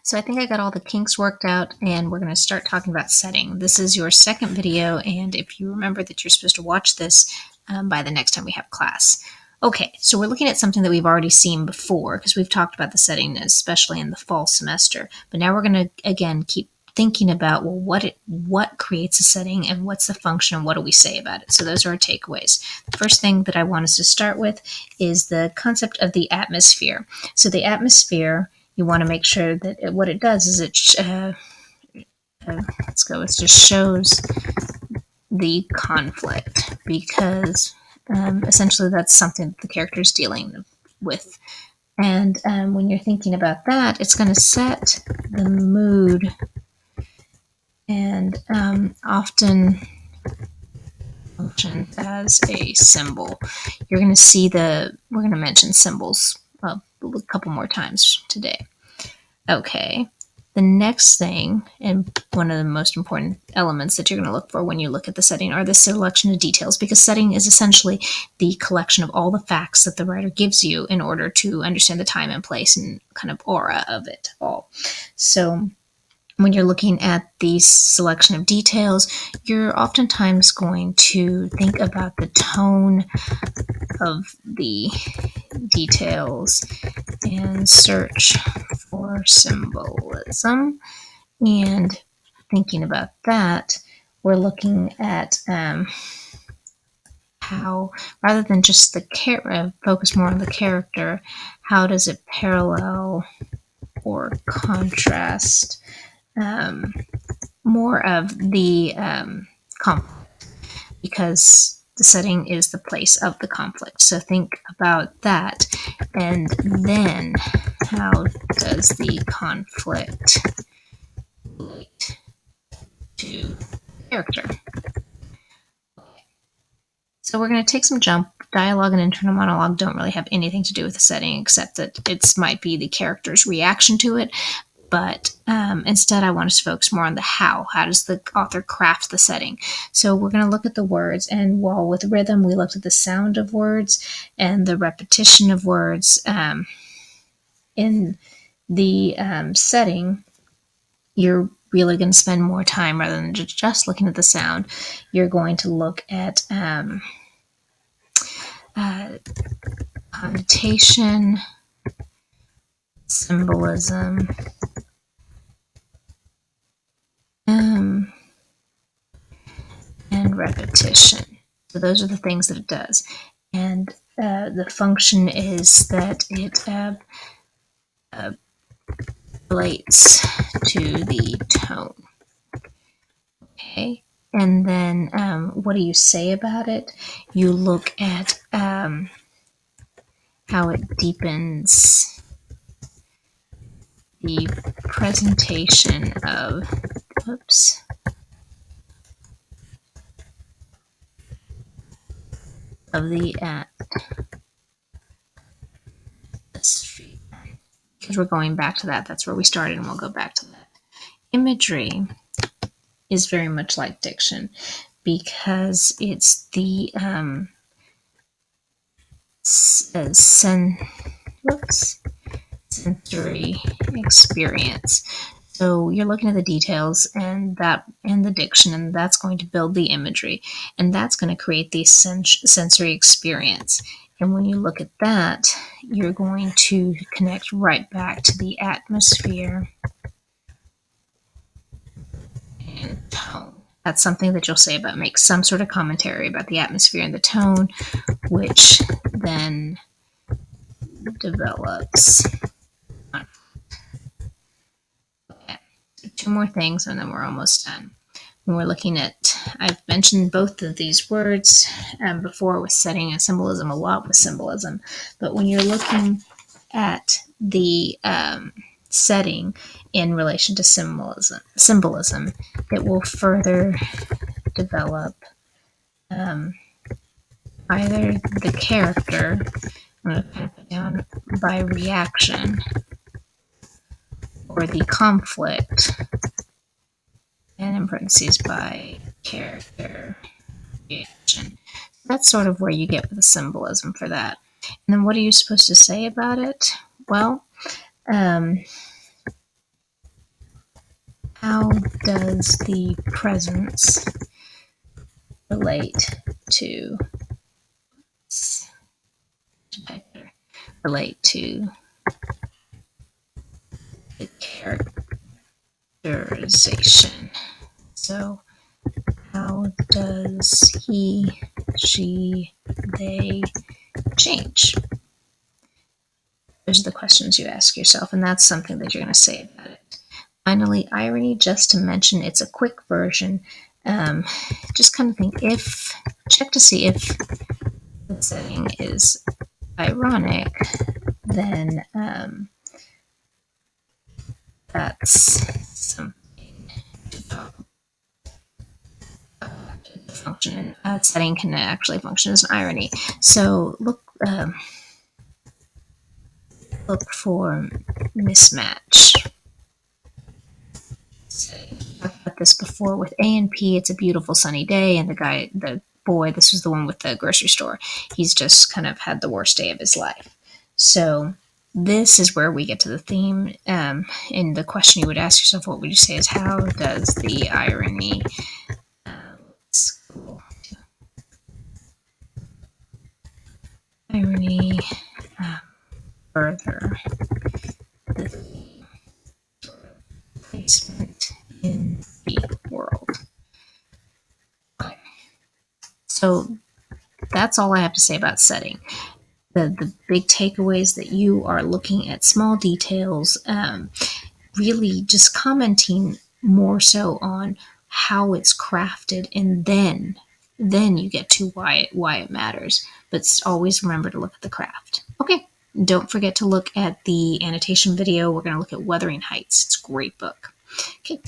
So I think I got all the kinks worked out, and we're going to start talking about setting. This is your second video, and if you remember that you're supposed to watch this by the next time we have class. Okay, so we're looking at something that we've already seen before, because we've talked about the setting, especially in the fall semester. But now we're going to, again, keep thinking about, well, what creates a setting, and what's the function, and what do we say about it? So those are our takeaways. The first thing that I want us to start with is the concept of the atmosphere. So the atmosphere, you want to make sure that what it does is it just shows the conflict, because essentially that's something that the character is dealing with. And when you're thinking about that, it's going to set the mood, and often functions as a symbol. You're going to see we're going to mention symbols a couple more times today. Okay, the next thing, and one of the most important elements that you're going to look for when you look at the setting, are the selection of details, because setting is essentially the collection of all the facts that the writer gives you in order to understand the time and place and kind of aura of it all. So when you're looking at the selection of details, you're oftentimes going to think about the tone of the details and search for symbolism. And thinking about that, we're looking at how, rather than just focus more on the character, how does it parallel or contrast more of the conflict, because the setting is the place of the conflict. So think about that, and then how does the conflict relate to character? So we're going to take some jump. Dialogue and internal monologue don't really have anything to do with the setting, except that it might be the character's reaction to it. But instead, I want us to focus more on the how. How does the author craft the setting? So we're going to look at the words, and while with rhythm, we looked at the sound of words and the repetition of words. In the setting, you're really going to spend more time, rather than just looking at the sound. You're going to look at connotation, symbolism, and repetition. So those are the things that it does. And the function is that it relates to the tone. Okay. And then what do you say about it? You look at how it deepens the presentation of, of the atmosphere. Because we're going back to that. That's where we started, and we'll go back to that. Imagery is very much like diction, because it's the sensory experience. So you're looking at the details and the diction, and that's going to build the imagery, and that's going to create the sensory experience. And when you look at that, you're going to connect right back to the atmosphere and tone. That's something that you'll say about, make some sort of commentary about the atmosphere and the tone, which then develops. Okay. So 2 more things, and then we're almost done. When we're looking at, I've mentioned both of these words before with setting and symbolism, a lot with symbolism. But when you're looking at the setting in relation to symbolism, it will further develop either the character, I'm going to put it down, by reaction, or the conflict, and in parentheses, by character reaction. That's sort of where you get with the symbolism for that. And then what are you supposed to say about it? Well, how does the presence relate to the characterization? So how does he, she, they change? Those are the questions you ask yourself, and that's something that you're going to say about it. Finally, irony, just to mention, it's a quick version. Just kind of think check to see if the setting is ironic, then that's something to function. Setting can actually function as an irony. So look for mismatch. I've talked about this before with A and P. It's a beautiful sunny day, and the boy, this was the one with the grocery store. He's just kind of had the worst day of his life. So this is where we get to the theme. And the question you would ask yourself, what would you say, is how does the irony further the placement in the world? Okay. So that's all I have to say about setting. The big takeaways that you are looking at small details, really just commenting more so on how it's crafted, and then you get to why it matters. But always remember to look at the craft. Okay, don't forget to look at the annotation video. We're going to look at Wuthering Heights. It's a great book. Okay.